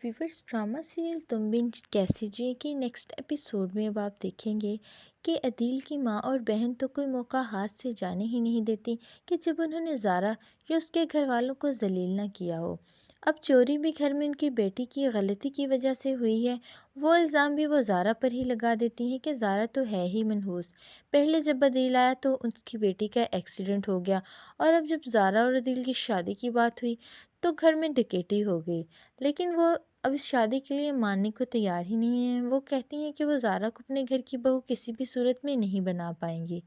Viewers, drama serial तुम बिन कैसे जिए के नेक्स्ट एपिसोड में अब आप देखेंगे कि अदील की माँ और बहन तो कोई मौका हाथ से जाने ही नहीं देती कि जब उन्होंने ज़ारा या उसके घर वालों को जलील ना किया हो। अब चोरी भी घर में उनकी बेटी की गलती की वजह से हुई है। वो इल्ज़ाम भी वो ज़ारा पर ही लगा देती हैं कि ज़ारा तो है ही मनहूस। पहले जब अदील आया तो उसकी बेटी का एक्सीडेंट हो गया, और अब जब ज़ारा और अदील की शादी की बात हुई तो घर में डकैती हो गई। लेकिन वो अब इस शादी के लिए मानने को तैयार ही नहीं है। वो कहती हैं कि वो ज़ारा को अपने घर की बहू किसी भी सूरत में नहीं बना पाएंगी।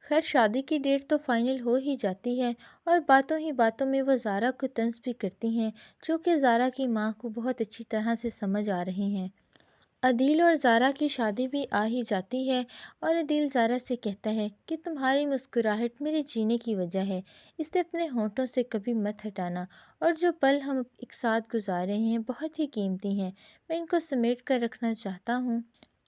खैर, शादी की डेट तो फाइनल हो ही जाती है, और बातों ही बातों में वो ज़ारा को तंज भी करती हैं, जो कि ज़ारा की माँ को बहुत अच्छी तरह से समझ आ रही हैं। अदील और ज़ारा की शादी भी आ ही जाती है, और अदील ज़ारा से कहता है कि तुम्हारी मुस्कुराहट मेरे जीने की वजह है, इसे अपने होठों से कभी मत हटाना। और जो पल हम एक साथ गुजार रहे हैं बहुत ही कीमती हैं, मैं इनको समेट कर रखना चाहता हूँ।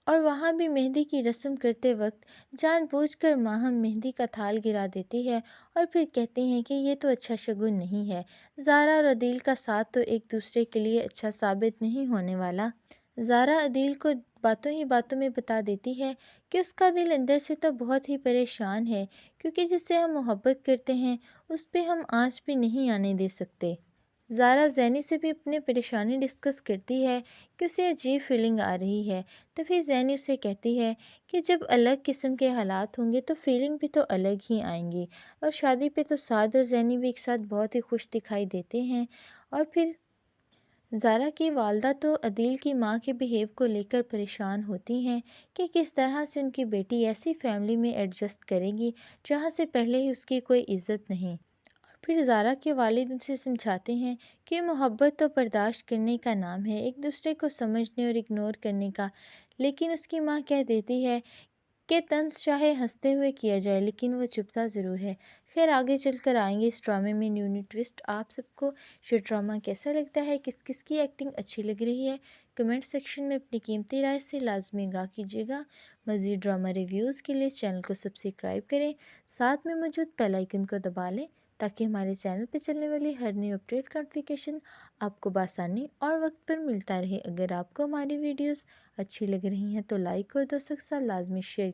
और वहाँ भी मेहंदी की रस्म करते वक्त जानबूझकर माहम मेहंदी का थाल गिरा देती है, और फिर कहती हैं कि ये तो अच्छा शगुन नहीं है। ज़ारा और अदील का साथ तो एक दूसरे के लिए अच्छा साबित नहीं होने वाला। ज़ारा अदील को बातों ही बातों में बता देती है कि उसका दिल अंदर से तो बहुत ही परेशान है, क्योंकि जिससे हम मोहब्बत करते हैं उस पे हम आँच भी नहीं आने दे सकते। ज़ारा ज़ैनी से भी अपनी परेशानी डिस्कस करती है कि उसे अजीब फीलिंग आ रही है। तभी ज़ैनी उसे कहती है कि जब अलग किस्म के हालात होंगे तो फीलिंग भी तो अलग ही आएंगी। और शादी पे तो साद और ज़ैनी भी एक साथ बहुत ही खुश दिखाई देते हैं। और फिर ज़ारा की वालदा तो अदील की माँ के बिहेव को लेकर परेशान होती हैं कि किस तरह से उनकी बेटी ऐसी फैमिली में एडजस्ट करेगी जहाँ से पहले ही उसकी कोई इज्जत नहीं। फिर ज़ारा के वालिद उनसे समझाते हैं कि मोहब्बत तो बर्दाश्त करने का नाम है, एक दूसरे को समझने और इग्नोर करने का। लेकिन उसकी माँ कह देती है कि तंज चाहे हंसते हुए किया जाए, लेकिन वो चुपता ज़रूर है। खैर, आगे चलकर आएंगे इस ड्रामे में न्यू न्यू ट्विस्ट। आप सबको ये ड्रामा कैसा लगता है, किस किस की एक्टिंग अच्छी लग रही है, कमेंट सेक्शन में अपनी कीमती राय से लाजमी आगाह कीजिएगा। मज़ीद ड्रामा रिव्यूज़ के लिए चैनल को सब्सक्राइब करें, साथ में मौजूद बेल आइकन को दबा लें, ताकि हमारे चैनल पर चलने वाली हर न्यू अपडेट का नोटिफिकेशन आपको बआसानी और वक्त पर मिलता रहे। अगर आपको हमारी वीडियोस अच्छी लग रही हैं तो लाइक और दोस्तों के साथ लाजमी शेयर